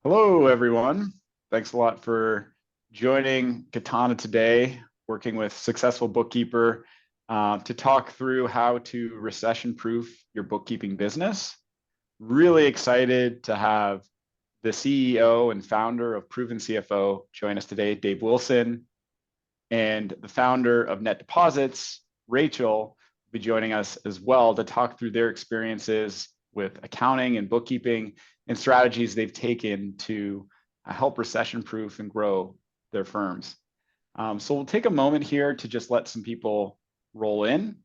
Hello, everyone. Thanks a lot for joining Katana today, working with Successful Bookkeeper to talk through how to recession-proof your bookkeeping business. Really excited to have the CEO and founder of ProvenCFO join us today, Dave Willson, and the founder of NetDeposited, Rachel, will be joining us as well to talk through their experiences with accounting and bookkeeping and strategies they've taken to help recession-proof and grow their firms. So we'll take a moment here to just let some people roll in.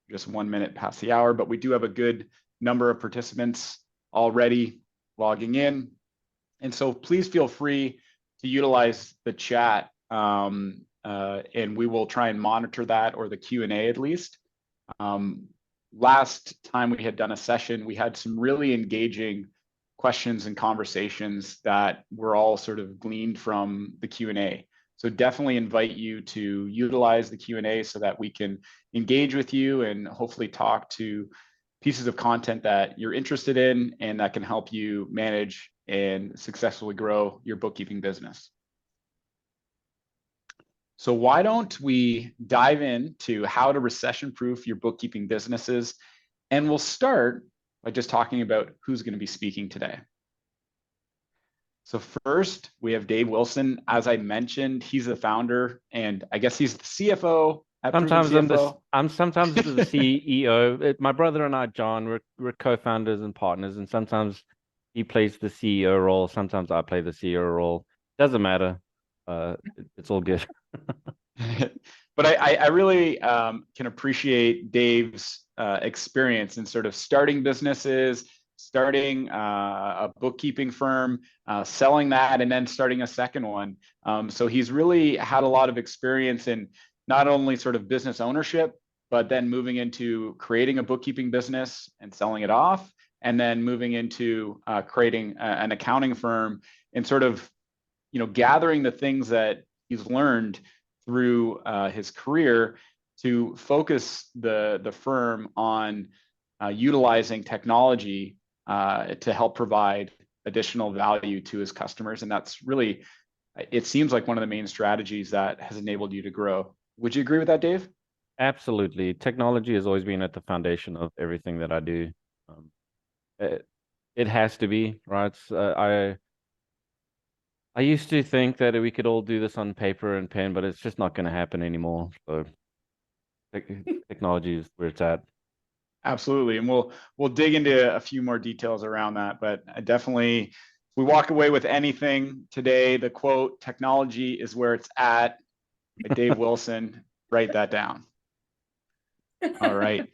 Just 1 minute past the hour, but we do have a good number of participants already logging in. And so please feel free to utilize the chat and we will try and monitor that, or the Q&A at least. Last time we had done a session, we had some really engaging questions and conversations that were all sort of gleaned from the Q&A. So definitely invite you to utilize the Q&A so that we can engage with you and hopefully talk to pieces of content that you're interested in and that can help you manage and successfully grow your bookkeeping business. So why don't we dive into how to recession-proof your bookkeeping businesses? And we'll start by just talking about who's going to be speaking today. So first, we have Dave Willson. As I mentioned, he's the founder, and I guess he's the CFO at ProvenCFO. I'm sometimes the CEO. My brother and I, John, we're co-founders and partners, and sometimes he plays the CEO role. Sometimes I play the CEO role. Doesn't matter. It's all good. But I really can appreciate Dave's experience in sort of starting businesses, starting a bookkeeping firm, selling that, and then starting a second one. So he's really had a lot of experience in not only sort of business ownership, but then moving into creating a bookkeeping business and selling it off, and then moving into creating an accounting firm and sort of, gathering the things that he's learned through his career to focus the firm on utilizing technology to help provide additional value to his customers. And that's really, it seems like one of the main strategies that has enabled you to grow. Would you agree with that, Dave? Absolutely. Technology has always been at the foundation of everything that I do. It has to be, right? I used to think that we could all do this on paper and pen, but it's just not going to happen anymore. So technology is where it's at. Absolutely. And we'll dig into a few more details around that, but I definitely, if we walk away with anything today, the quote, "Technology is where it's at," by Dave Willson. Write that down. All right.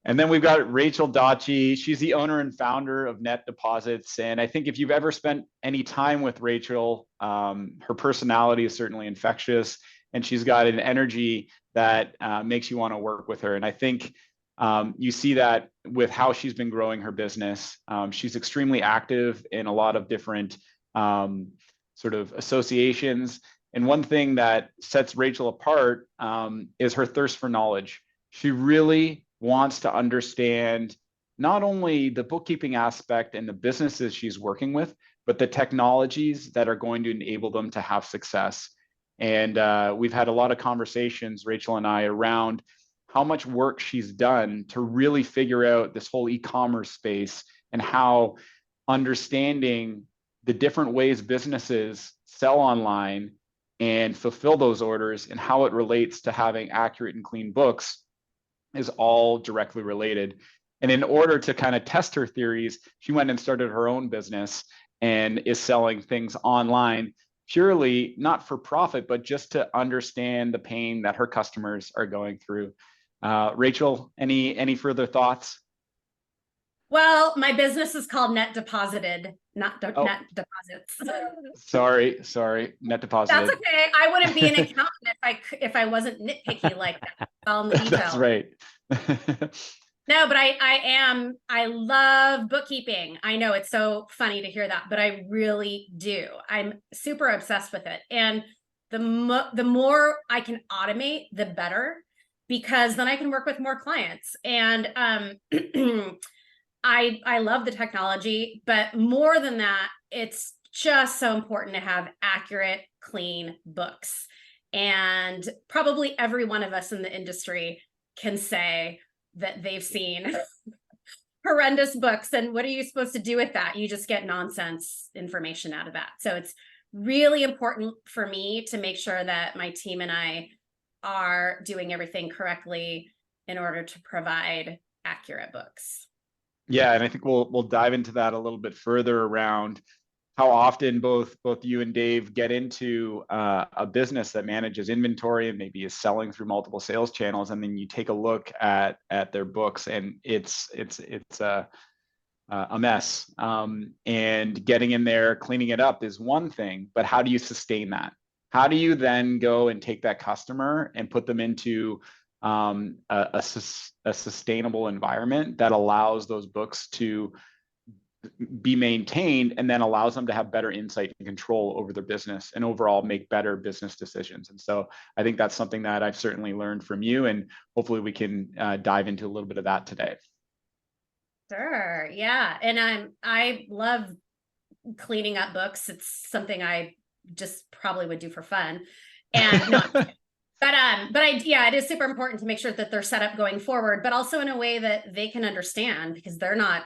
And then we've got Rachel Dauchy. She's the owner and founder of NetDeposited. And I think if you've ever spent any time with Rachel, her personality is certainly infectious, and she's got an energy that makes you want to work with her. And I think you see that with how she's been growing her business. She's extremely active in a lot of different sort of associations. And one thing that sets Rachel apart is her thirst for knowledge. She really wants to understand not only the bookkeeping aspect and the businesses she's working with, but the technologies that are going to enable them to have success. And we've had a lot of conversations, Rachel and I, around how much work she's done to really figure out this whole e-commerce space and how understanding the different ways businesses sell online and fulfill those orders and how it relates to having accurate and clean books is all directly related. And in order to kind of test her theories, she went and started her own business and is selling things online purely not for profit, but just to understand the pain that her customers are going through. Rachel, any further thoughts? Well, my business is called NetDeposited, not NetDeposits. Sorry, NetDeposited. That's okay. I wouldn't be an accountant if I wasn't nitpicky like that. All in the details. That's right. No, but I love bookkeeping. I know it's so funny to hear that, but I really do. I'm super obsessed with it. And the more I can automate, the better, because then I can work with more clients. And I love the technology, but more than that, it's just so important to have accurate, clean books. And probably every one of us in the industry can say that they've seen horrendous books. And what are you supposed to do with that? You just get nonsense information out of that. So it's really important for me to make sure that my team and I are doing everything correctly in order to provide accurate books. Yeah, and I think we'll dive into that a little bit further around how often both you and Dave get into a business that manages inventory and maybe is selling through multiple sales channels, and then you take a look at their books and it's a mess. And getting in there, cleaning it up is one thing, but how do you sustain that? How do you then go and take that customer and put them into a sustainable environment that allows those books to be maintained and then allows them to have better insight and control over their business and overall make better business decisions? And so I think that's something that I've certainly learned from you, and hopefully we can dive into a little bit of that today. Sure. Yeah. And I love cleaning up books. It's something I just probably would do for fun. And not yeah, it is super important to make sure that they're set up going forward, but also in a way that they can understand, because they're not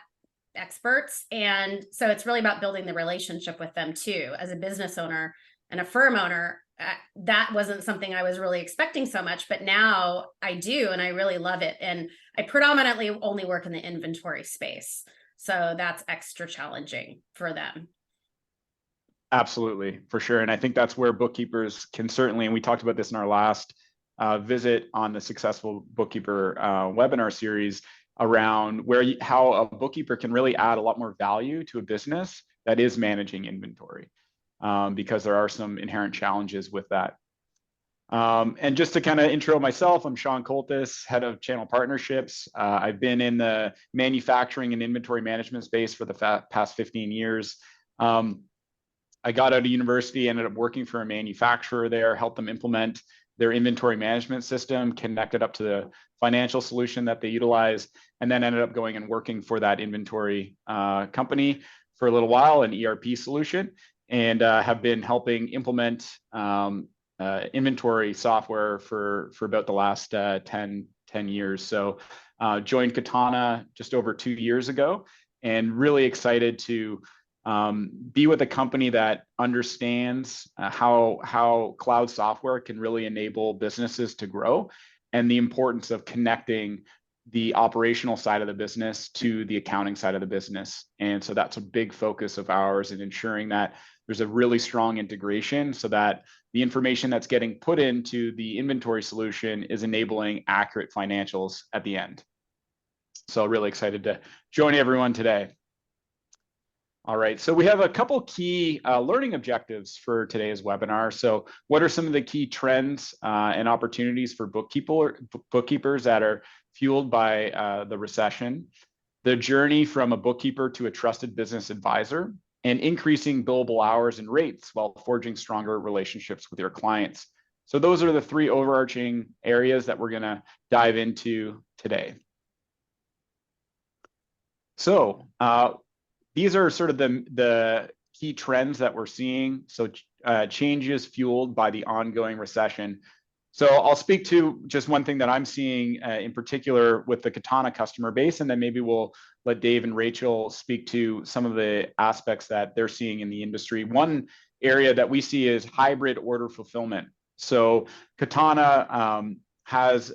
experts. And so it's really about building the relationship with them too. As a business owner and a firm owner, that wasn't something I was really expecting so much, but now I do, and I really love it. And I predominantly only work in the inventory space, so that's extra challenging for them. Absolutely, for sure. And I think that's where bookkeepers can certainly, and we talked about this in our last visit on the Successful Bookkeeper webinar series, around how a bookkeeper can really add a lot more value to a business that is managing inventory, because there are some inherent challenges with that. And just to kind of intro myself, I'm Shawn Coultice, head of channel partnerships. I've been in the manufacturing and inventory management space for the past 15 years. I got out of university, ended up working for a manufacturer there, helped them implement their inventory management system, connected up to the financial solution that they utilize, and then ended up going and working for that inventory company for a little while, an ERP solution, and have been helping implement inventory software for about the last 10 years. So joined Katana just over 2 years ago, and really excited to be with a company that understands how cloud software can really enable businesses to grow, and the importance of connecting the operational side of the business to the accounting side of the business. And so that's a big focus of ours, in ensuring that there's a really strong integration so that the information that's getting put into the inventory solution is enabling accurate financials at the end. So really excited to join everyone today. All right, so we have a couple key learning objectives for today's webinar. So what are some of the key trends and opportunities for bookkeepers that are fueled by the recession, the journey from a bookkeeper to a trusted business advisor, and increasing billable hours and rates while forging stronger relationships with your clients? So those are the three overarching areas that we're going to dive into today. So these are sort of the key trends that we're seeing. So changes fueled by the ongoing recession. So I'll speak to just one thing that I'm seeing in particular with the Katana customer base, and then maybe we'll let Dave and Rachel speak to some of the aspects that they're seeing in the industry. One area that we see is hybrid order fulfillment. So Katana has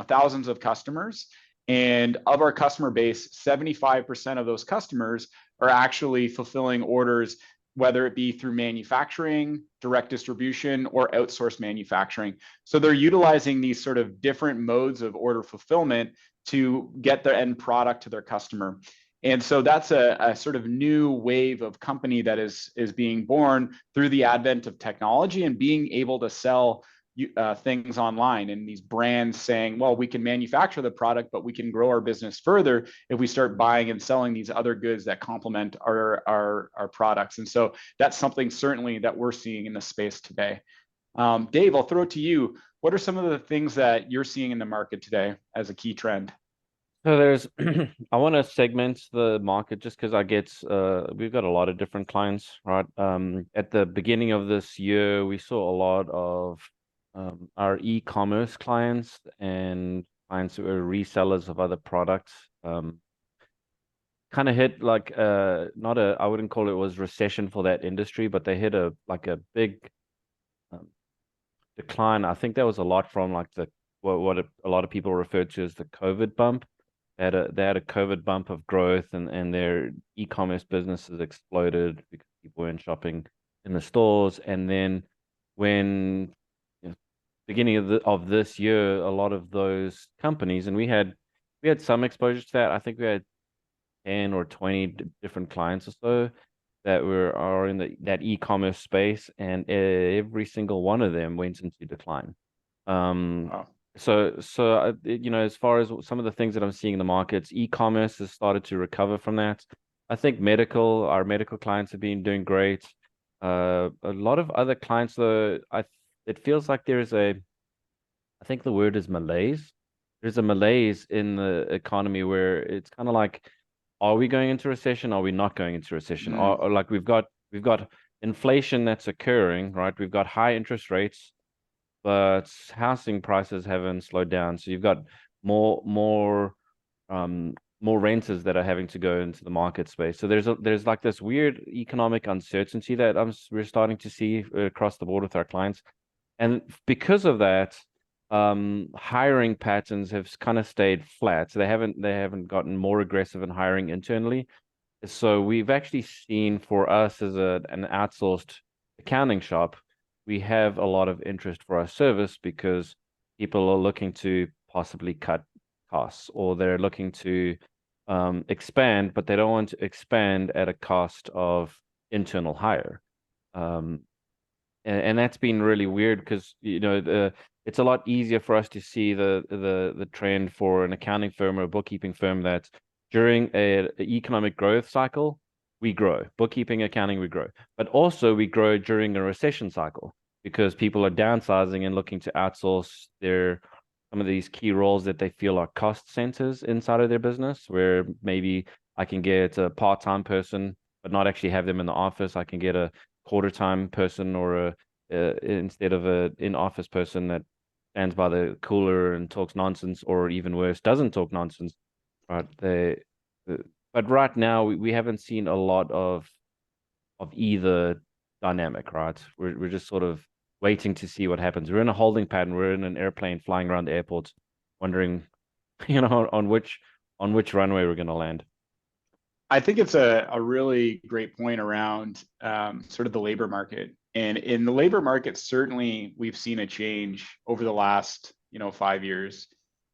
thousands of customers, and of our customer base, 75% of those customers are actually fulfilling orders, whether it be through manufacturing, direct distribution, or outsourced manufacturing. So they're utilizing these sort of different modes of order fulfillment to get their end product to their customer. And so that's a sort of new wave of company that is being born through the advent of technology and being able to sell things online, and these brands saying, well, we can manufacture the product, but we can grow our business further if we start buying and selling these other goods that complement our products. And so that's something certainly that we're seeing in the space today. Dave, I'll throw it to you. What are some of the things that you're seeing in the market today as a key trend? So there's, I want to segment the market just because I get, we've got a lot of different clients, right? At the beginning of this year, we saw a lot of our e-commerce clients and clients who are resellers of other products. Kind of hit like not a, I wouldn't call it was recession for that industry, but they hit a big um, decline. I think that was a lot from like the what a lot of people refer to as the COVID bump. They had a COVID bump of growth, and their e-commerce businesses exploded because people weren't shopping in the stores. And then when beginning of this year, a lot of those companies, and we had some exposure to that. I think we had 10 or 20 different clients or so that are in that e-commerce space, and every single one of them went into decline. Wow. So as far as some of the things that I'm seeing in the markets, e-commerce has started to recover from that. I think our medical clients have been doing great. A lot of other clients, though, it feels like I think the word is malaise. There's a malaise in the economy where it's kind of like, are we going into recession? Are we not going into recession? Or like we've got inflation that's occurring, right? We've got high interest rates, but housing prices haven't slowed down. So you've got more renters that are having to go into the market space. So there's like this weird economic uncertainty that we're starting to see across the board with our clients. And because of that, hiring patterns have kind of stayed flat. So they haven't gotten more aggressive in hiring internally. So we've actually seen, for us as an outsourced accounting shop, we have a lot of interest for our service because people are looking to possibly cut costs, or they're looking to expand, but they don't want to expand at a cost of internal hire. And that's been really weird because it's a lot easier for us to see the trend for an accounting firm or a bookkeeping firm that during an economic growth cycle, we grow. Bookkeeping, accounting, we grow. But also we grow during a recession cycle because people are downsizing and looking to outsource some of these key roles that they feel are cost centers inside of their business, where maybe I can get a part-time person but not actually have them in the office. I can get a quarter-time person, or instead of an in-office person that stands by the cooler and talks nonsense, or even worse, doesn't talk nonsense. Right? But right now we haven't seen a lot of either dynamic. Right? We're just sort of waiting to see what happens. We're in a holding pattern. We're in an airplane flying around the airport, wondering, on which runway we're going to land. I think it's a really great point around sort of the labor market. And in the labor market, certainly we've seen a change over the last 5 years.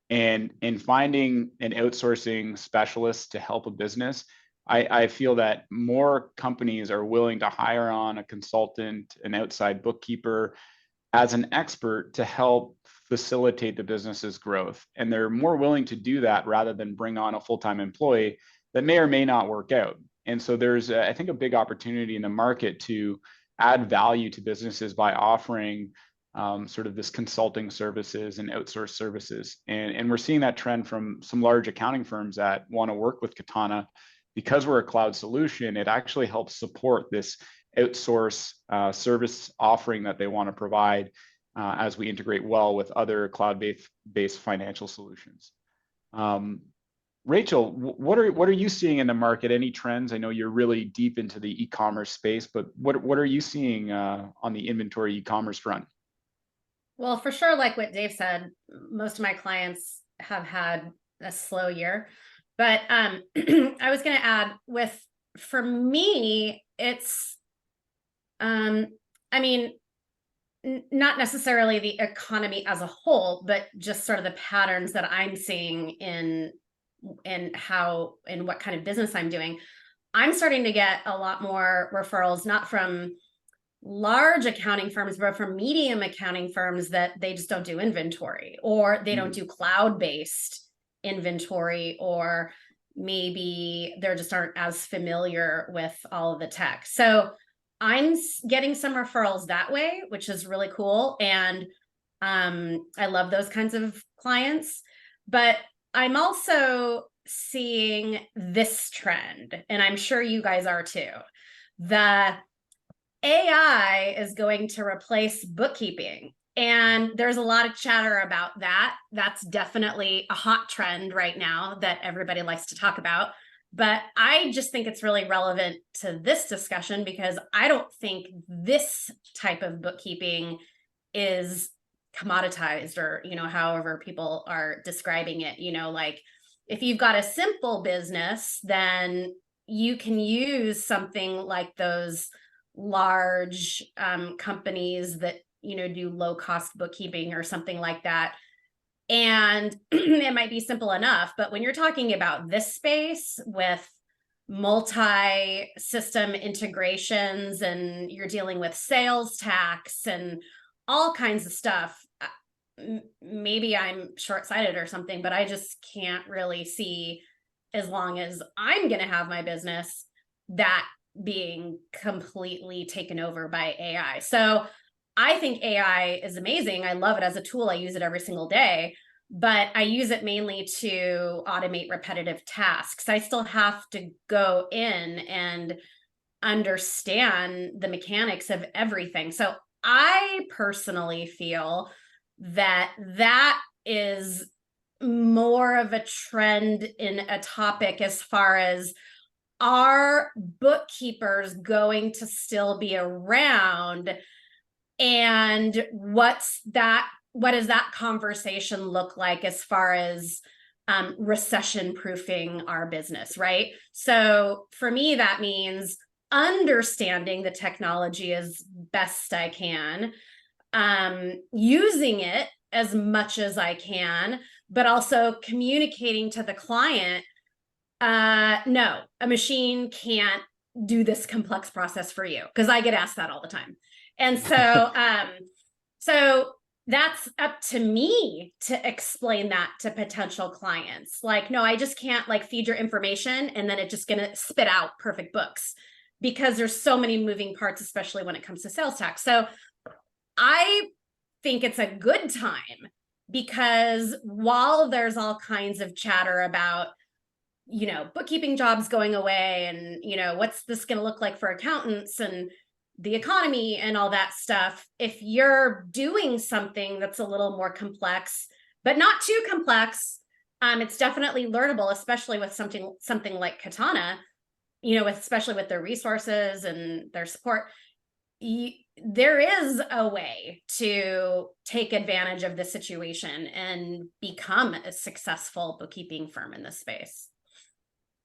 And in finding an outsourcing specialist to help a business, I feel that more companies are willing to hire on a consultant, an outside bookkeeper, as an expert to help facilitate the business's growth. And they're more willing to do that rather than bring on a full-time employee that may or may not work out. And so there's, I think, a big opportunity in the market to add value to businesses by offering sort of this consulting services and outsourced services. And we're seeing that trend from some large accounting firms that want to work with Katana. Because we're a cloud solution, it actually helps support this outsource service offering that they want to provide as we integrate well with other cloud-based financial solutions. Rachel, what are you seeing in the market? Any trends? I know you're really deep into the e-commerce space, but what are you seeing on the inventory e-commerce front? Well, for sure, like what Dave said, most of my clients have had a slow year. But I was going to add, for me, it's, I mean, not necessarily the economy as a whole, but just sort of the patterns that I'm seeing in what kind of business I'm doing. I'm starting to get a lot more referrals, not from large accounting firms, but from medium accounting firms that they just don't do inventory, or they don't do cloud-based inventory, or maybe they just aren't as familiar with all of the tech. So I'm getting some referrals that way, which is really cool. And I love those kinds of clients. But I'm also seeing this trend, and I'm sure you guys are too. The AI is going to replace bookkeeping. And there's a lot of chatter about that. That's definitely a hot trend right now that everybody likes to talk about. But I just think it's really relevant to this discussion because I don't think this type of bookkeeping is commoditized, or, however people are describing it. Like if you've got a simple business, then you can use something like those large companies that do low cost bookkeeping or something like that, and it might be simple enough. But when you're talking about this space with multi-system integrations, and you're dealing with sales tax and all kinds of stuff, maybe I'm short-sighted or something, but I just can't really see, as long as I'm going to have my business, that being completely taken over by AI. So I think AI is amazing. I love it as a tool. I use it every single day, but I use it mainly to automate repetitive tasks. I still have to go in and understand the mechanics of everything. So I personally feel that that is more of a trend in a topic, as far as, are bookkeepers going to still be around? And what does that conversation look like as far as recession proofing our business, right? So for me, that means understanding the technology as best I can, using it as much as I can, but also communicating to the client, no, a machine can't do this complex process for you, because I get asked that all the time. And so so that's up to me to explain that to potential clients. Like, no, I just can't like feed your information and then it's just going to spit out perfect books, because there's so many moving parts, especially when it comes to sales tax. So I think it's a good time, because while there's all kinds of chatter about bookkeeping jobs going away, and what's this going to look like for accountants and the economy and all that stuff, if you're doing something that's a little more complex, but not too complex, it's definitely learnable, especially with something like Katana, especially with their resources and their support. There is a way to take advantage of the situation and become a successful bookkeeping firm in this space.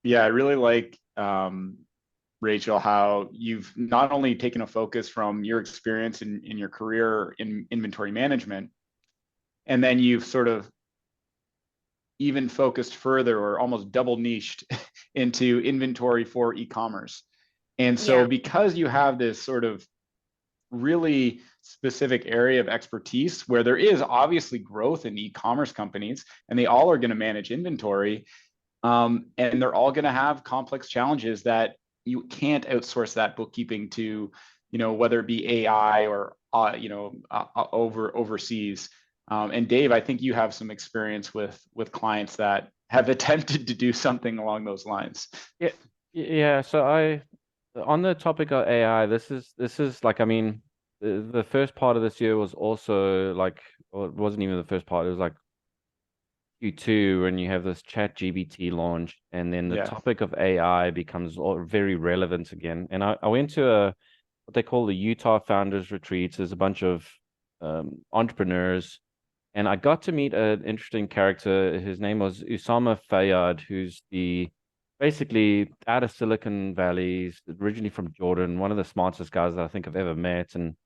Yeah, I really like, Rachel, how you've not only taken a focus from your experience in your career in inventory management, and then you've sort of even focused further, or almost double niched into inventory for e-commerce. And so because you have this sort of really specific area of expertise where there is obviously growth in e-commerce companies, and they all are going to manage inventory, and they're all going to have complex challenges that you can't outsource that bookkeeping to, whether it be AI or, overseas. And Dave, I think you have some experience with clients that have attempted to do something along those lines. Yeah. So on the topic of AI, this is like, I mean, the first part of this year was also like, well, it wasn't even the first part. It was like Q2 when you have this ChatGPT launch, and then the topic of AI becomes very relevant again. And I went to what they call the Utah Founders Retreats. There's a bunch of entrepreneurs, and I got to meet an interesting character. His name was Usama Fayyad, who's basically out of Silicon Valley. He's originally from Jordan, one of the smartest guys that I think I've ever met. And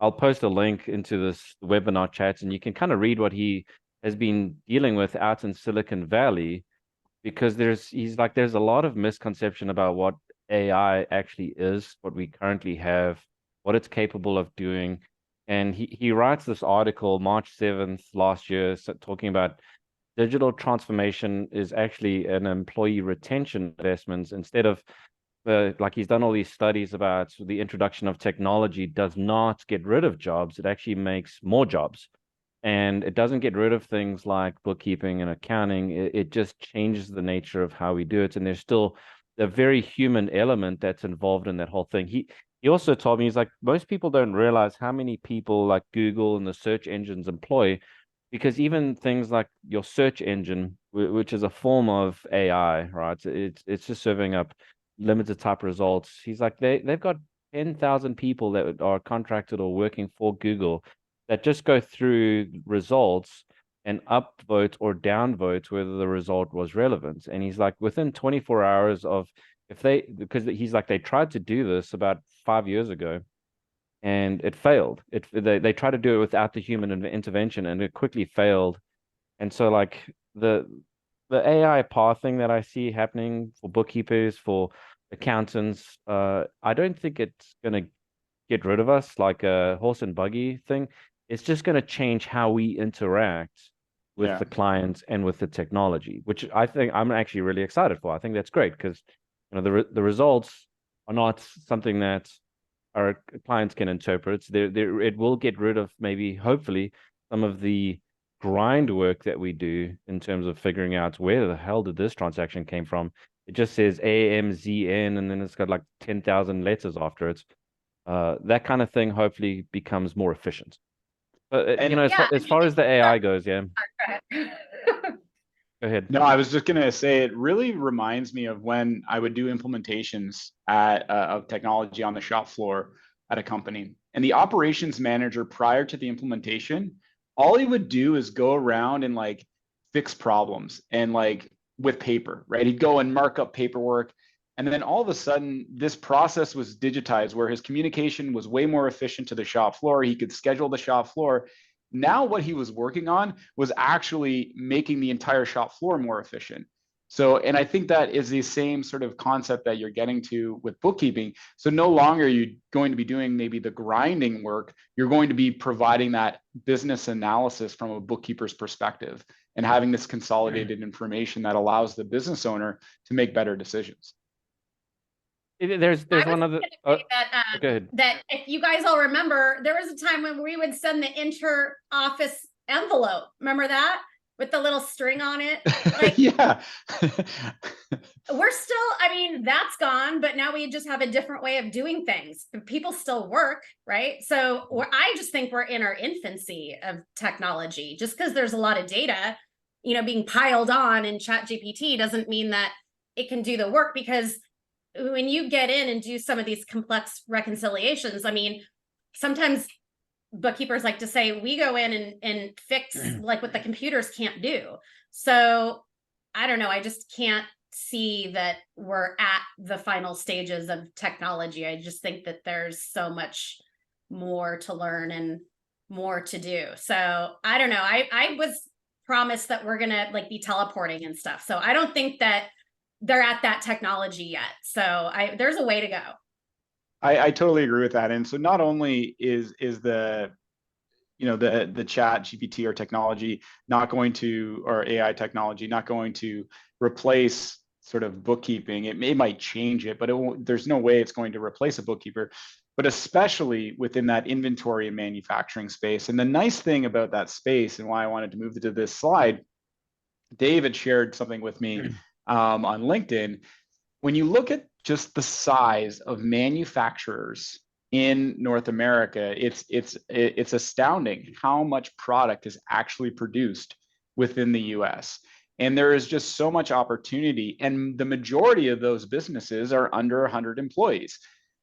I'll post a link into this webinar chat, and you can kind of read what he has been dealing with out in Silicon Valley, because there's a lot of misconception about what AI actually is, what we currently have, what it's capable of doing. And he writes this article March 7th last year, talking about digital transformation is actually an employee retention investment, instead of like he's done all these studies about the introduction of technology does not get rid of jobs, it actually makes more jobs. And it doesn't get rid of things like bookkeeping and accounting. It just changes the nature of how we do it. And there's still a very human element that's involved in that whole thing. He also told me, he's like, most people don't realize how many people like Google and the search engines employ, because even things like your search engine, which is a form of AI, right? It's just serving up limited type results. He's like, they've got 10,000 people that are contracted or working for Google that just go through results and upvote or downvote whether the result was relevant. And he's like, within 24 hours of, because he's like, they tried to do this about 5 years ago and it failed. They tried to do it without the human intervention and it quickly failed. And so like the AI path thing that I see happening for bookkeepers, for accountants, I don't think it's going to get rid of us like a horse and buggy thing. It's just going to change how we interact with Yeah. the clients and with the technology, which I think I'm actually really excited for. I think that's great because the results are not something that our clients can interpret. It will get rid of, maybe, hopefully, some of the grind work that we do in terms of figuring out where the hell did this transaction came from. It just says AMZN and then it's got like 10,000 letters after it. That kind of thing hopefully becomes more efficient. But And as far as the AI goes, yeah. Go ahead. no, I was just going to say, it really reminds me of when I would do implementations of technology on the shop floor at a company. And the operations manager, prior to the implementation, all he would do is go around and like fix problems and like with paper, right? He'd go and mark up paperwork. And then all of a sudden, this process was digitized where his communication was way more efficient to the shop floor. He could schedule the shop floor. Now, what he was working on was actually making the entire shop floor more efficient. So, and I think that is the same sort of concept that you're getting to with bookkeeping. So no longer are you going to be doing maybe the grinding work, you're going to be providing that business analysis from a bookkeeper's perspective and having this consolidated information that allows the business owner to make better decisions. There's one other. Go ahead. That if you guys all remember, there was a time when we would send the inter-office envelope. Remember that? With the little string on it? Like, yeah. we're still, I mean, that's gone, but now we just have a different way of doing things. People still work, right? So I just think we're in our infancy of technology. Just because there's a lot of data, being piled on in ChatGPT doesn't mean that it can do the work, because when you get in and do some of these complex reconciliations, I mean, sometimes bookkeepers like to say, we go in and fix like what the computers can't do. So I don't know. I just can't see that we're at the final stages of technology. I just think that there's so much more to learn and more to do. So I don't know. I was promised that we're going to like be teleporting and stuff. So I don't think that they're at that technology yet. So there's a way to go. I totally agree with that. And so not only is the the chat GPT or technology not going to, or AI technology not going to replace sort of bookkeeping. It might change it, but there's no way it's going to replace a bookkeeper, but especially within that inventory and manufacturing space. And the nice thing about that space, and why I wanted to move to this slide, Dave had shared something with me on LinkedIn. When you look at just the size of manufacturers in North America, it's astounding how much product is actually produced within the US. And there is just so much opportunity. And the majority of those businesses are under 100 employees.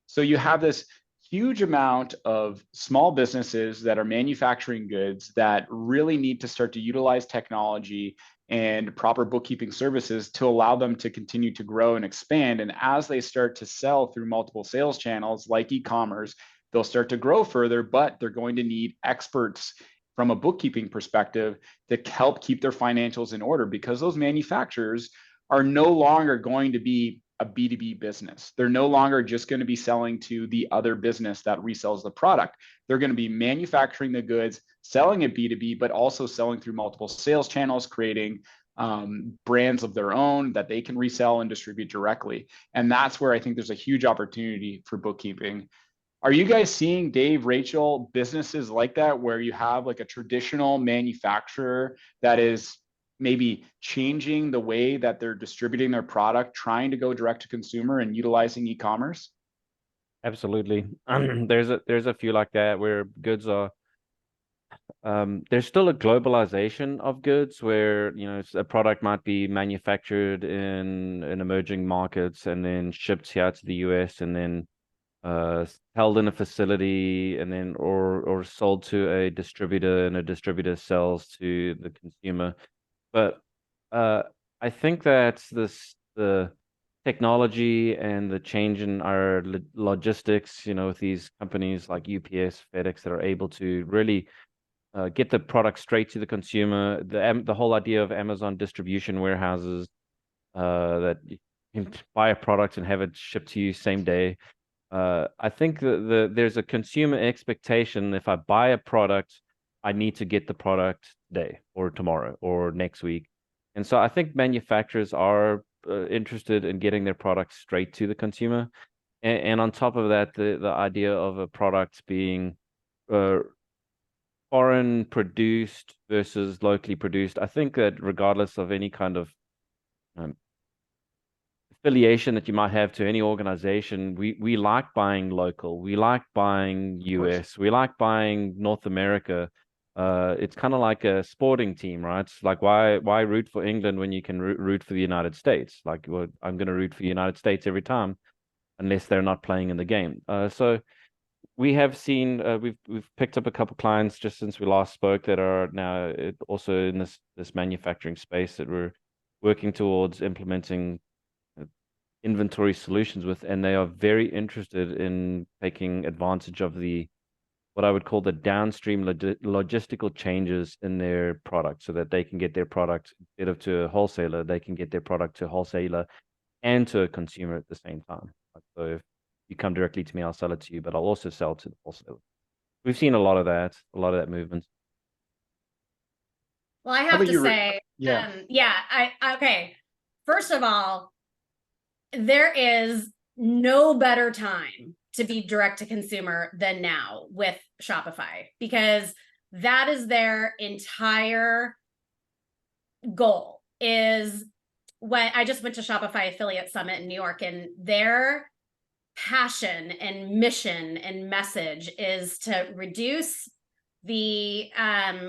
So you have this huge amount of small businesses that are manufacturing goods that really need to start to utilize technology and proper bookkeeping services to allow them to continue to grow and expand. And as they start to sell through multiple sales channels like e-commerce, they'll start to grow further, but they're going to need experts from a bookkeeping perspective to help keep their financials in order, because those manufacturers are no longer going to be a B2B business. They're no longer just going to be selling to the other business that resells the product. They're going to be manufacturing the goods, selling it B2B, but also selling through multiple sales channels, creating brands of their own that they can resell and distribute directly. And that's where I think there's a huge opportunity for bookkeeping. Are you guys seeing, Dave, Rachel, businesses like that where you have like a traditional manufacturer that is maybe changing the way that they're distributing their product, trying to go direct to consumer and utilizing e-commerce? Absolutely. There's a few like that where goods are there's still a globalization of goods where, you know, a product might be manufactured in emerging markets and then shipped here to the US and then held in a facility and then or sold to a distributor, and a distributor sells to the consumer. But I think that the technology and the change in our logistics, you know, with these companies like UPS, FedEx that are able to really get the product straight to the consumer. The whole idea of Amazon distribution warehouses that you can buy a product and have it shipped to you same day. I think there's a consumer expectation. If I buy a product, I need to get the product today or tomorrow or next week. And so I think manufacturers are interested in getting their products straight to the consumer. And on top of that, the idea of a product being foreign produced versus locally produced. I think that regardless of any kind of affiliation that you might have to any organization, we like buying local. We like buying US. We like buying North America. It's kind of like a sporting team, right? It's like why root for England when you can root for the United States? Like, well, I'm going to root for the United States every time, unless they're not playing in the game. So we have seen we've picked up a couple clients just since we last spoke that are now also in this manufacturing space that we're working towards implementing inventory solutions with, and they are very interested in taking advantage of what I would call the downstream logistical changes in their product, so that they can get their product, instead of to a wholesaler, they can get their product to a wholesaler and to a consumer at the same time. So if you come directly to me, I'll sell it to you, but I'll also sell to the wholesaler. We've seen a lot of that movement. Well, I have to say, yeah, okay. First of all, there is no better time to be direct to consumer than now with Shopify, because that is their entire goal. Is when I just went to Shopify Affiliate Summit in New York, and their passion and mission and message is to reduce the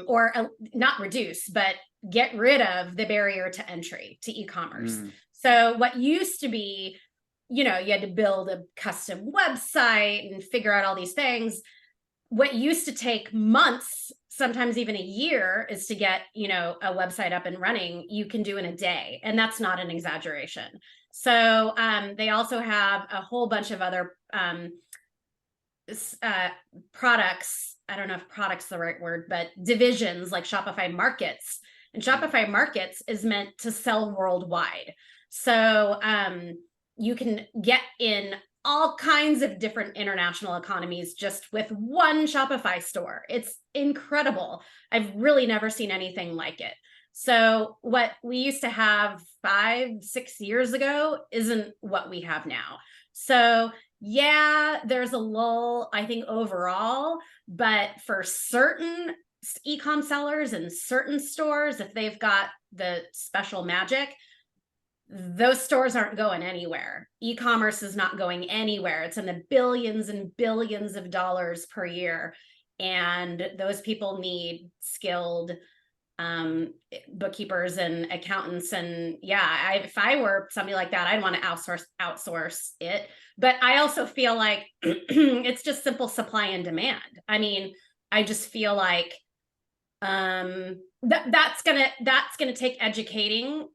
or not reduce, but get rid of the barrier to entry to e-commerce. So what used to be, you know, you had to build a custom website and figure out all these things. What used to take months, sometimes even a year, is to get, you know, a website up and running, you can do in a day. And that's not an exaggeration. So they also have a whole bunch of other products. I don't know if product's the right word, but divisions like Shopify Markets. And Shopify Markets is meant to sell worldwide. So you can get in all kinds of different international economies just with one Shopify store. It's incredible. I've really never seen anything like it. So what we used to have 5-6 years ago isn't what we have now. So yeah, there's a lull, I think, overall, but for certain e-com sellers and certain stores, if they've got the special magic, those stores aren't going anywhere. E-commerce is not going anywhere. It's in the billions and billions of dollars per year. And those people need skilled bookkeepers and accountants. And yeah, if I were somebody like that, I'd want to outsource it. But I also feel like it's just simple supply and demand. I mean, I just feel like that's gonna take educating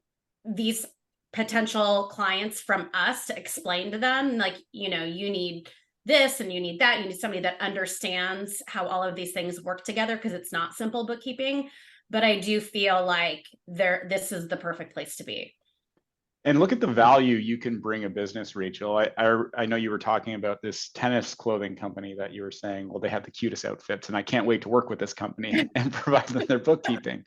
these potential clients from us to explain to them, like, you know, you need this and you need that. You need somebody that understands how all of these things work together, because it's not simple bookkeeping. But I do feel like this is the perfect place to be. And look at the value you can bring a business, Rachel. I know you were talking about this tennis clothing company that you were saying, well, they have the cutest outfits, and I can't wait to work with this company and provide them their bookkeeping.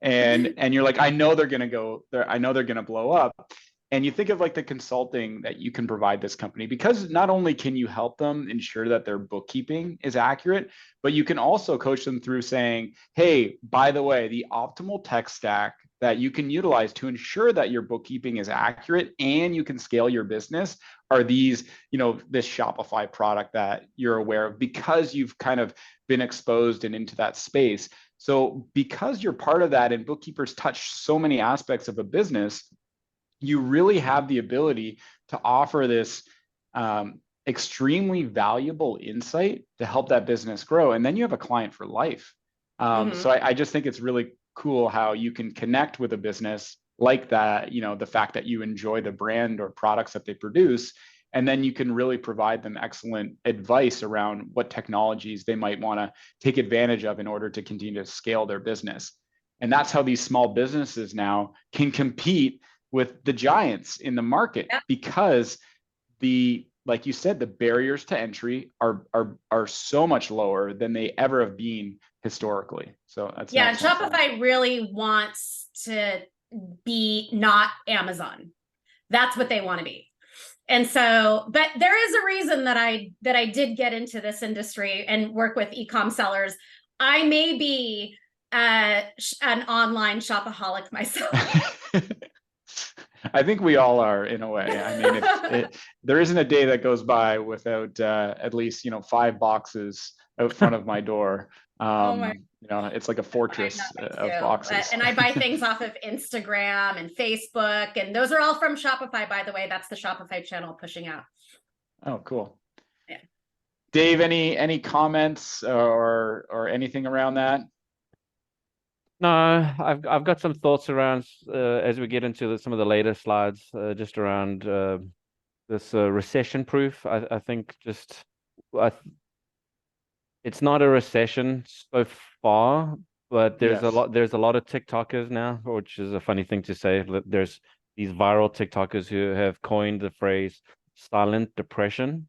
And you're like, I know they're gonna go there. I know they're gonna blow up. And you think of like the consulting that you can provide this company, because not only can you help them ensure that their bookkeeping is accurate, but you can also coach them through saying, hey, by the way, the optimal tech stack that you can utilize to ensure that your bookkeeping is accurate and you can scale your business are these, this Shopify product that you're aware of because you've kind of been exposed and into that space. So because you're part of that and bookkeepers touch so many aspects of a business, you really have the ability to offer this extremely valuable insight to help that business grow. And then you have a client for life. So I just think it's really cool how you can connect with a business like that, the fact that you enjoy the brand or products that they produce, and then you can really provide them excellent advice around what technologies they might want to take advantage of in order to continue to scale their business. And that's how these small businesses now can compete with the giants in the market, because like you said, the barriers to entry are so much lower than they ever have been historically. So that's Shopify really wants to be not Amazon. That's what they want to be. And so, but there is a reason that I did get into this industry and work with e-com sellers. I may be an online shopaholic myself. I think we all are, in a way. I mean, there isn't a day that goes by without at least 5 boxes out front of my door. It's like a fortress of boxes. And I buy things off of Instagram and Facebook, and those are all from Shopify, by the way. That's the Shopify channel pushing out. Oh, cool. Yeah. Dave, any comments or anything around that? No, I've got some thoughts around as we get into some of the later slides, just around this recession-proof. I think it's not a recession so far, but there's a lot of TikTokers now, which is a funny thing to say. There's these viral TikTokers who have coined the phrase silent depression.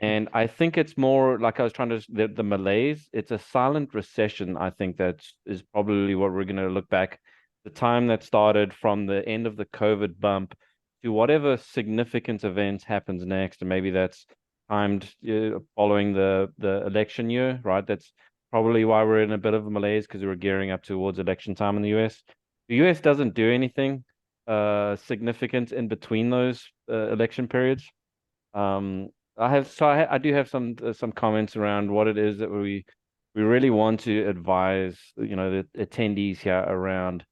And I think it's more like I was trying to, the malaise, it's a silent recession. I think that is probably what we're going to look back, the time that started from the end of the COVID bump to whatever significant event happens next. And maybe that's timed following the election year, right? That's probably why we're in a bit of a malaise, because we're gearing up towards election time in the US. The US doesn't do anything significant in between those election periods. I do have some comments around what it is that we really want to advise, the attendees here around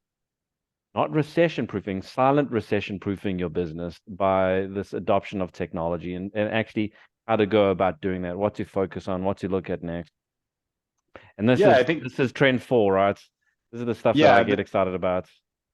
not recession proofing, silent recession proofing your business by this adoption of technology, and actually how to go about doing that, what to focus on, what to look at next. And this is trend 4, right? This is the stuff that I get excited about.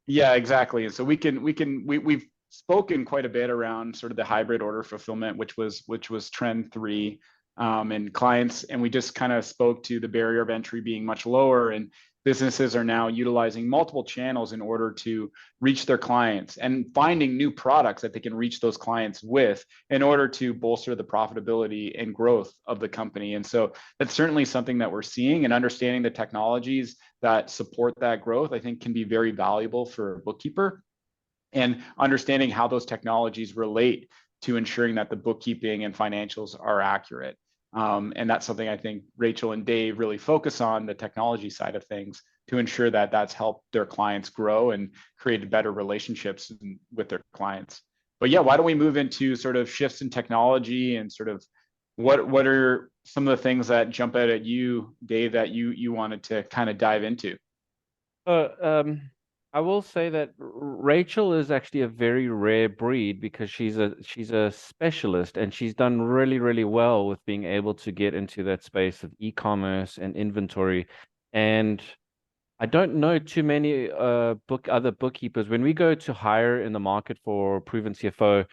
Yeah, exactly. And so we've spoken quite a bit around sort of the hybrid order fulfillment, which was trend 3, and clients, and we just kind of spoke to the barrier of entry being much lower, and businesses are now utilizing multiple channels in order to reach their clients and finding new products that they can reach those clients with in order to bolster the profitability and growth of the company. And so that's certainly something that we're seeing, and understanding the technologies that support that growth, I think, can be very valuable for a bookkeeper, and understanding how those technologies relate to ensuring that the bookkeeping and financials are accurate. And that's something I think Rachel and Dave really focus on, the technology side of things, to ensure that that's helped their clients grow and create better relationships with their clients. But yeah, why don't we move into sort of shifts in technology and sort of what are some of the things that jump out at you, Dave, that you wanted to kind of dive into? I will say that Rachel is actually a very rare breed, because she's a specialist, and she's done really, really well with being able to get into that space of e-commerce and inventory. And I don't know too many other bookkeepers. When we go to hire in the market for ProvenCFO,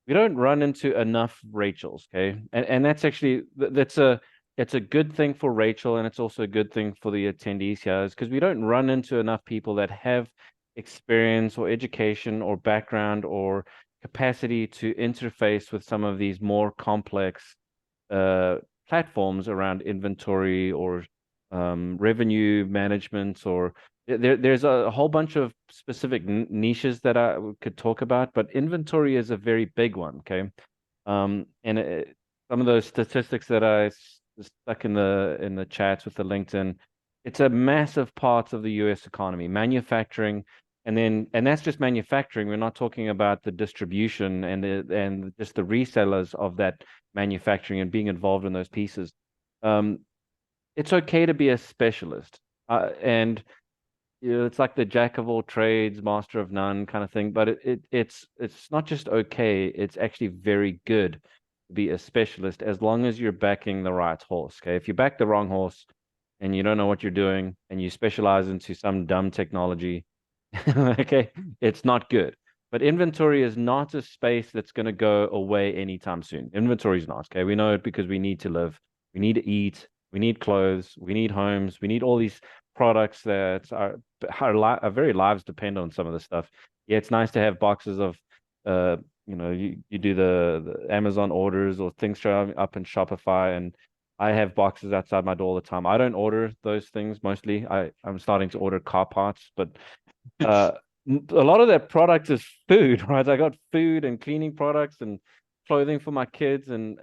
we don't run into enough Rachels, okay? And that's actually it's a good thing for Rachel, and it's also a good thing for the attendees here, is because we don't run into enough people that have experience or education or background or capacity to interface with some of these more complex platforms around inventory or revenue management or there's a whole bunch of specific niches that I could talk about, but inventory is a very big one. Okay. And some of those statistics that I stuck in the chats with the LinkedIn, it's a massive part of the US economy, manufacturing, and that's just manufacturing. We're not talking about the distribution and just the resellers of that manufacturing and being involved in those pieces. It's okay to be a specialist, and it's like the jack of all trades, master of none kind of thing. But it's not just okay; it's actually very good to be a specialist as long as you're backing the right horse. Okay, if you back the wrong horse and you don't know what you're doing and you specialize into some dumb technology, okay, it's not good. But inventory is not a space that's going to go away anytime soon. Inventory is not. Okay, we know it because we need to live, we need to eat, we need clothes, we need homes, we need all these products that our very lives depend on some of the stuff. Yeah, it's nice to have boxes of, you do the Amazon orders or things show up in Shopify, and I have boxes outside my door all the time. I don't order those things mostly. I'm starting to order car parts, but a lot of that product is food, right? I got food and cleaning products and clothing for my kids, and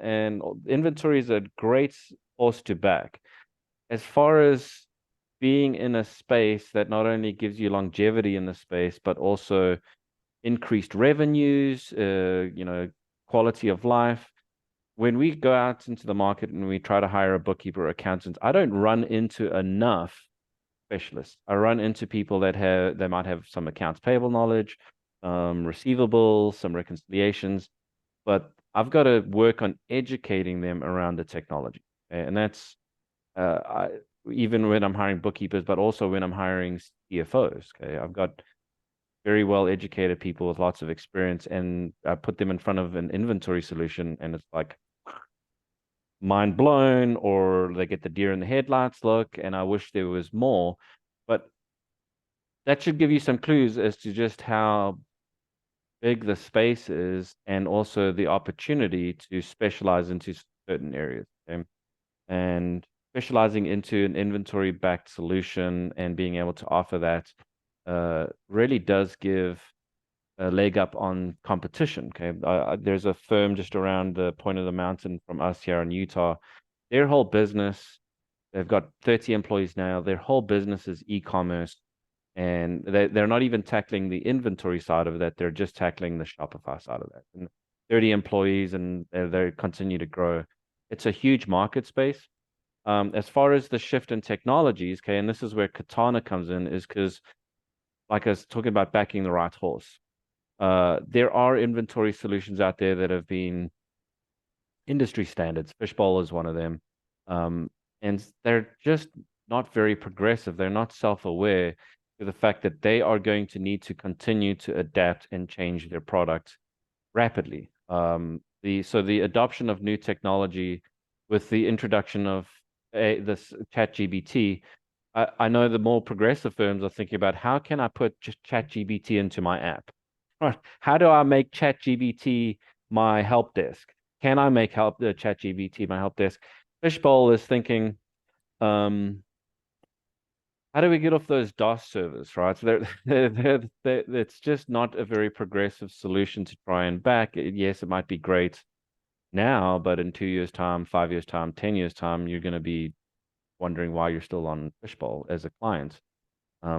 inventory is a great horse to back. As far as being in a space that not only gives you longevity in the space, but also increased revenues, quality of life. When we go out into the market and we try to hire a bookkeeper or accountant, I don't run into enough specialists. I run into people they might have some accounts payable knowledge, receivables, some reconciliations, but I've got to work on educating them around the technology. And that's even when I'm hiring bookkeepers, but also when I'm hiring CFOs. Okay, I've got very well educated people with lots of experience, and I put them in front of an inventory solution, and it's like mind blown, or they get the deer in the headlights look, and I wish there was more. But that should give you some clues as to just how big the space is, and also the opportunity to specialize into certain areas. Okay? And specializing into an inventory backed solution and being able to offer that really does give a leg up on competition. Okay, there's a firm just around the point of the mountain from us here in Utah. Their whole business, they've got 30 employees now. Their whole business is e-commerce, and they're not even tackling the inventory side of that. They're just tackling the Shopify side of that. And 30 employees, and they continue to grow. It's a huge market space. As far as the shift in technologies, okay, and this is where Katana comes in, is because, like I was talking about backing the right horse, there are inventory solutions out there that have been industry standards. Fishbowl is one of them. And they're just not very progressive. They're not self-aware to the fact that they are going to need to continue to adapt and change their product rapidly. So the adoption of new technology with the introduction of this ChatGPT, I know the more progressive firms are thinking about, how can I put ChatGPT into my app? Right. How do I make ChatGPT my help desk? Can I make ChatGPT my help desk? Fishbowl is thinking, how do we get off those DOS servers, right? So it's just not a very progressive solution to try and back. Yes, it might be great now, but in 2 years' time, 5 years' time, 10 years' time, you're going to be wondering why you're still on Fishbowl as a client. So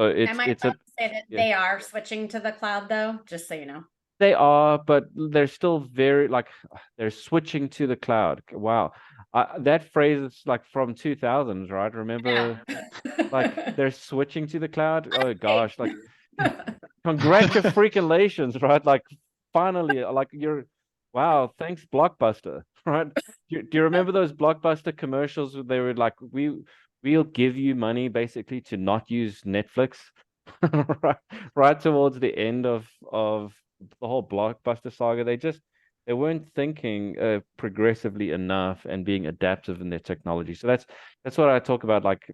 Am I allowed to say that they are switching to the cloud, though? Just so you know. They are, but they're still very, like, they're switching to the cloud. Wow. That phrase is like from 2000s, right? Remember, like, they're switching to the cloud. Oh gosh, like, congratulations, right? Like, finally, like, wow, thanks Blockbuster, right? Do you remember those Blockbuster commercials where they were like, we'll give you money basically to not use Netflix, right towards the end of the whole Blockbuster saga. They weren't thinking progressively enough and being adaptive in their technology. So that's what I talk about, like,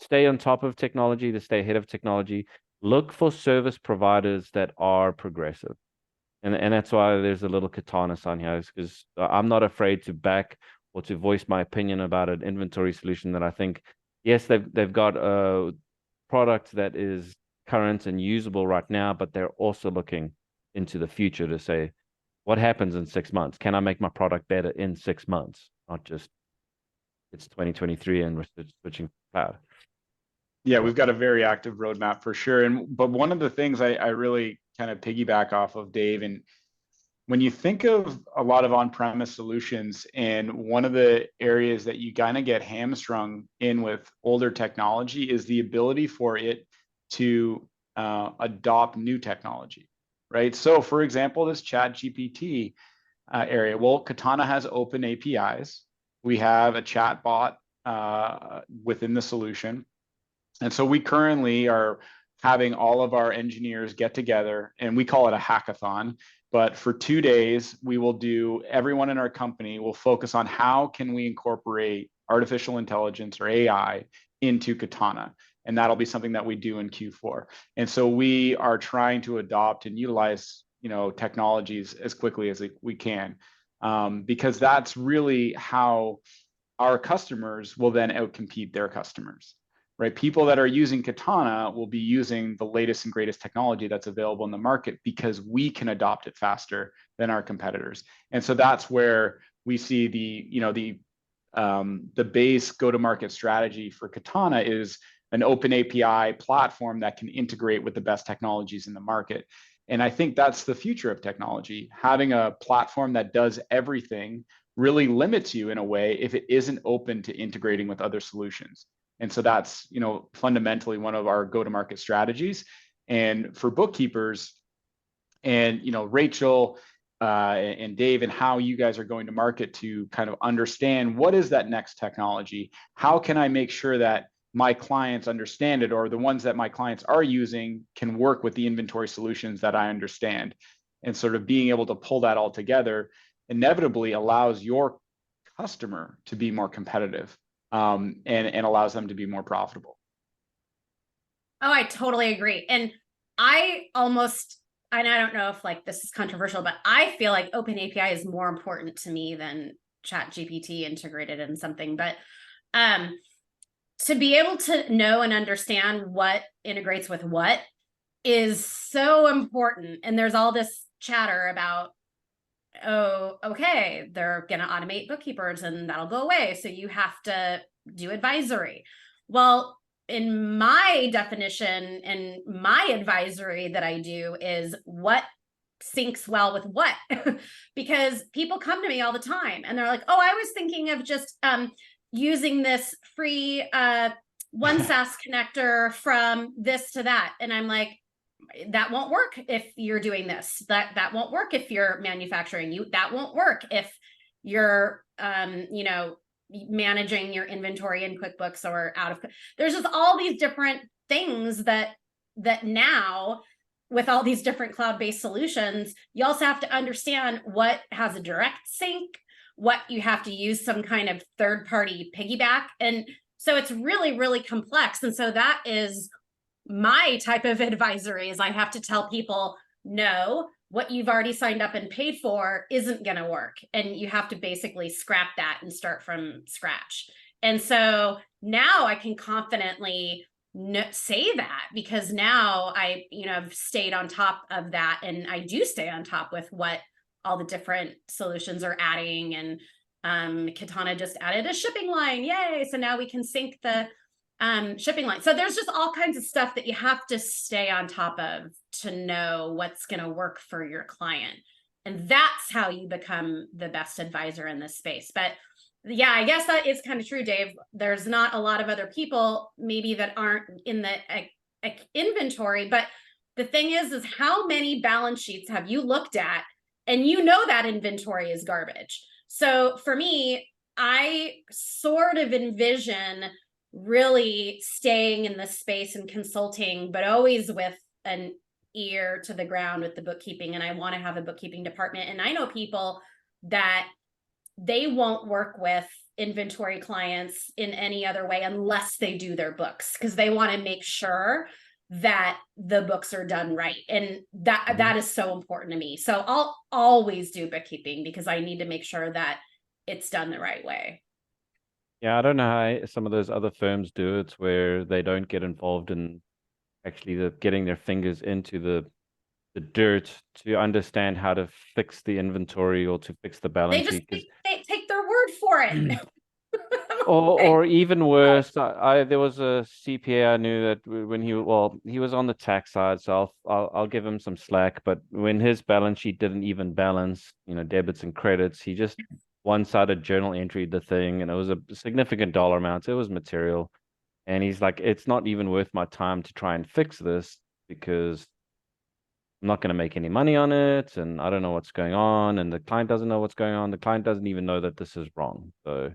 stay on top of technology, to stay ahead of technology. Look for service providers that are progressive. And that's why there's a little Katana sign here, because I'm not afraid to back or to voice my opinion about an inventory solution that I think yes, they've got a product that is current and usable right now, but they're also looking into the future to say, what happens in 6 months? Can I make my product better in 6 months? Not just it's 2023 and we're switching to cloud. Yeah, we've got a very active roadmap for sure. But one of the things I really kind of piggyback off of Dave, and when you think of a lot of on-premise solutions, and one of the areas that you kind of get hamstrung in with older technology is the ability for it to adopt new technology, right? So for example, this ChatGPT area, well, Katana has open APIs. We have a chat bot within the solution. And so we currently are having all of our engineers get together, and we call it a hackathon. But for 2 days, everyone in our company will focus on how can we incorporate artificial intelligence or AI into Katana. And that'll be something that we do in Q4. And so we are trying to adopt and utilize, technologies as quickly as we can, because that's really how our customers will then outcompete their customers. Right? People that are using Katana will be using the latest and greatest technology that's available in the market because we can adopt it faster than our competitors. And so that's where we see the base go-to-market strategy for Katana is an open API platform that can integrate with the best technologies in the market. And I think that's the future of technology. Having a platform that does everything really limits you in a way if it isn't open to integrating with other solutions. And so that's, fundamentally one of our go-to-market strategies. And for bookkeepers and, Rachel and Dave, and how you guys are going to market to kind of understand what is that next technology? How can I make sure that my clients understand it, or the ones that my clients are using can work with the inventory solutions that I understand? And sort of being able to pull that all together inevitably allows your customer to be more competitive. And allows them to be more profitable. Oh, I totally agree. And I don't know if this is controversial, but I feel like open API is more important to me than ChatGPT integrated in something. But to be able to know and understand what integrates with what is so important. And there's all this chatter about, oh, okay, they're going to automate bookkeepers and that'll go away, so you have to do advisory. Well, in my definition and my advisory that I do is what syncs well with what, because people come to me all the time and they're like, oh, I was thinking of just using this free one SaaS connector from this to that. And I'm like, that won't work if you're doing this. That won't work if you're manufacturing. That won't work if you're managing your inventory in QuickBooks or out of. There's just all these different things that now, with all these different cloud-based solutions, you also have to understand what has a direct sync, what you have to use some kind of third-party piggyback. And so it's really, really complex. And so that is my type of advisory, is I have to tell people, no, what you've already signed up and paid for isn't going to work. And you have to basically scrap that and start from scratch. And so now I can confidently say that, because now I've stayed on top of that, and I do stay on top with what all the different solutions are adding. And Katana just added a shipping line. Yay. So now we can sync the shipping line. So there's just all kinds of stuff that you have to stay on top of to know what's going to work for your client. And that's how you become the best advisor in this space. But yeah, I guess that is kind of true, Dave. There's not a lot of other people maybe that aren't in the inventory. But the thing is how many balance sheets have you looked at and that inventory is garbage? So for me, I sort of envision really staying in this space and consulting, but always with an ear to the ground with the bookkeeping. And I want to have a bookkeeping department. And I know people that they won't work with inventory clients in any other way unless they do their books, because they want to make sure that the books are done right. And that is so important to me. So I'll always do bookkeeping because I need to make sure that it's done the right way. Yeah, I don't know how some of those other firms do it, where they don't get involved in actually getting their fingers into the dirt to understand how to fix the inventory or to fix the balance They sheet. Because they take their word for it. or even worse, there was a CPA I knew that when he was on the tax side, so I'll give him some slack. But when his balance sheet didn't even balance, debits and credits, he just one-sided journal entered the thing, and it was a significant dollar amount. So it was material, and he's like, it's not even worth my time to try and fix this because I'm not going to make any money on it, and I don't know what's going on, and the client doesn't know what's going on. The client doesn't even know that this is wrong. So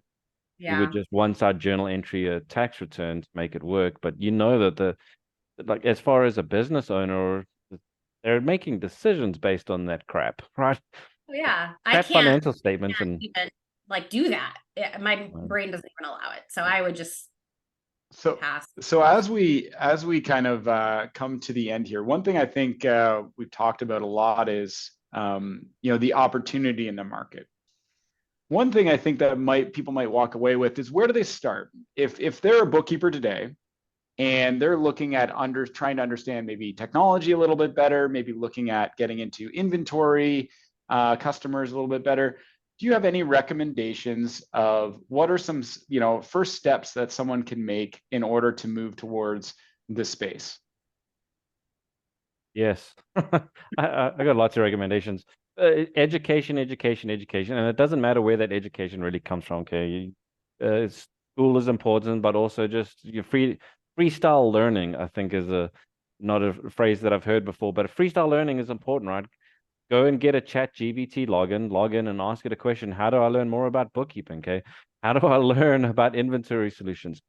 you would Yeah. just one-side journal entry a tax return to make it work, but that like as far as a business owner, they're making decisions based on that crap, right? Yeah. I Crap can't financial statements and even like do that. My brain doesn't even allow it. So I would just So, pass. as we kind of come to the end here, one thing I think we've talked about a lot is the opportunity in the market. One thing I think that people might walk away with is, where do they start? If they're a bookkeeper today and they're looking at trying to understand maybe technology a little bit better, maybe looking at getting into inventory, customers a little bit better, do you have any recommendations of what are some first steps that someone can make in order to move towards this space? yes, I got lots of recommendations. Education, education, education, and it doesn't matter where that education really comes from. Okay, school is important, but also just your freestyle learning, I think, is not a phrase that I've heard before, but freestyle learning is important, right? Go and get a ChatGPT log in and ask it a question. How do I learn more about bookkeeping? Okay, how do I learn about inventory solutions?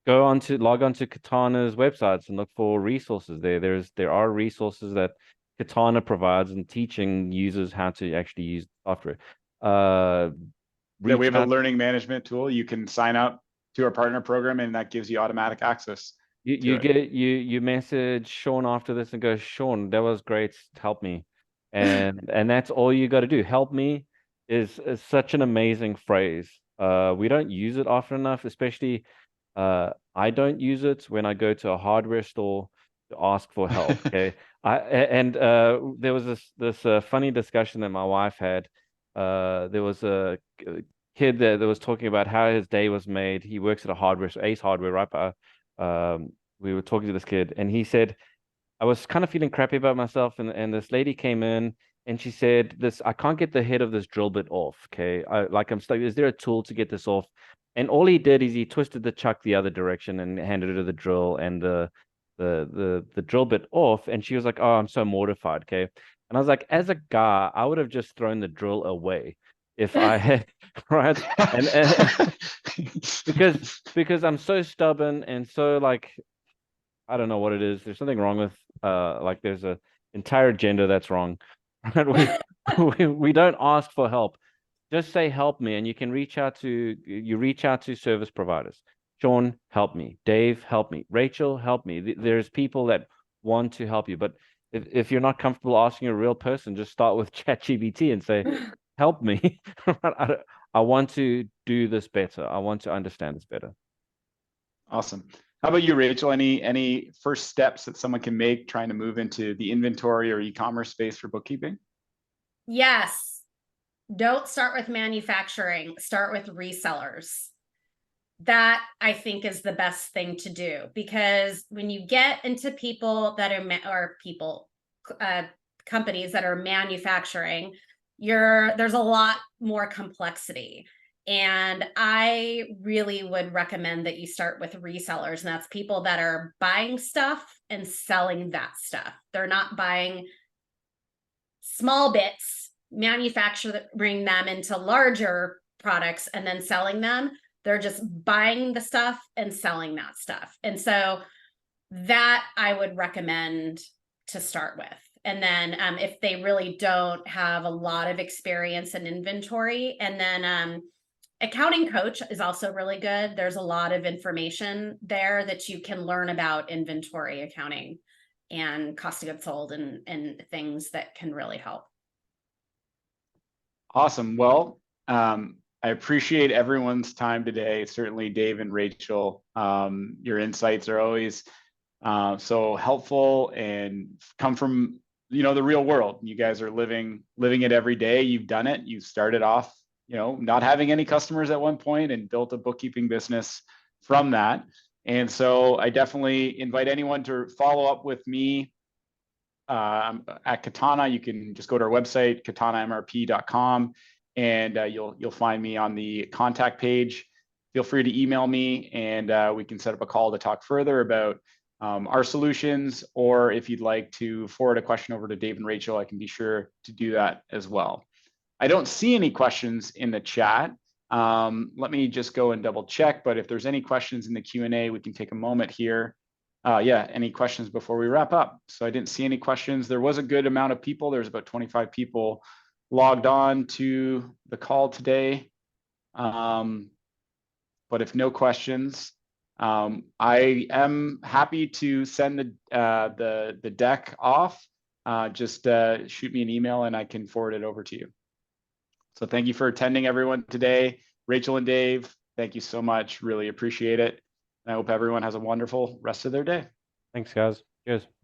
Log on to Katana's websites and look for resources there. There are resources that Katana provides and teaching users how to actually use software. We have a Out. learning management tool. You can sign up to our partner program, and that gives you automatic access. You message Shawn after this and go, Shawn, that was great. Help me. And that's all you got to do. Help me is such an amazing phrase. We don't use it often enough, especially I don't use it when I go to a hardware store to ask for help. Okay. There was this funny discussion that my wife had. There was a kid that was talking about how his day was made. He works at a hardware, Ace Hardware, right? We were talking to this kid, and he said, I was kind of feeling crappy about myself, and this lady came in and she said, I can't get the head of this drill bit off. Okay. I'm stuck. Is there a tool to get this off? And all he did is he twisted the chuck the other direction and handed it to the drill and the drill bit off. And she was like, oh, I'm so mortified. Okay. And I was like, as a guy, I would have just thrown the drill away if I had, right. And because I'm so stubborn and so like, I don't know what it is. There's something wrong with like there's a entire agenda that's wrong. We don't ask for help. Just say help me, and you can reach out to service providers. Shawn, help me. Dave, help me. Rachel, help me. There's people that want to help you, but if you're not comfortable asking a real person, just start with ChatGPT and say, help me. I want to do this better. I want to understand this better. Awesome. How about you, Rachel? Any first steps that someone can make trying to move into the inventory or e-commerce space for bookkeeping? Yes. Don't start with manufacturing. Start with resellers. That I think is the best thing to do, because when you get into people that are companies that are manufacturing, there's a lot more complexity. And I really would recommend that you start with resellers, and that's people that are buying stuff and selling that stuff. They're not buying small bits, manufacturing them into larger products and then selling them. They're just buying the stuff and selling that stuff. And so that I would recommend to start with. And then if they really don't have a lot of experience in inventory, and then accounting coach is also really good. There's a lot of information there that you can learn about inventory accounting and cost of goods sold and things that can really help. Awesome. Well, I appreciate everyone's time today. Certainly Dave and Rachel, your insights are always so helpful and come from, you know, the real world. You guys are living it every day. You've done it. You started off, you know, not having any customers at one point and built a bookkeeping business from that. And so I definitely invite anyone to follow up with me at Katana. You can just go to our website, katanamrp.com, and you'll find me on the contact page. Feel free to email me, and we can set up a call to talk further about our solutions, or if you'd like to forward a question over to Dave and Rachel, I can be sure to do that as well. I don't see any questions in the chat. Let me just go and double check, but if there's any questions in the Q&A, we can take a moment here. Yeah, any questions before we wrap up? So I didn't see any questions. There was a good amount of people. There's about 25 people logged on to the call today. But if no questions, I am happy to send the deck off. Just shoot me an email and I can forward it over to you. So thank you for attending, everyone, today. Rachel and Dave, thank you so much. Really appreciate it. And I hope everyone has a wonderful rest of their day. Thanks, guys. Cheers.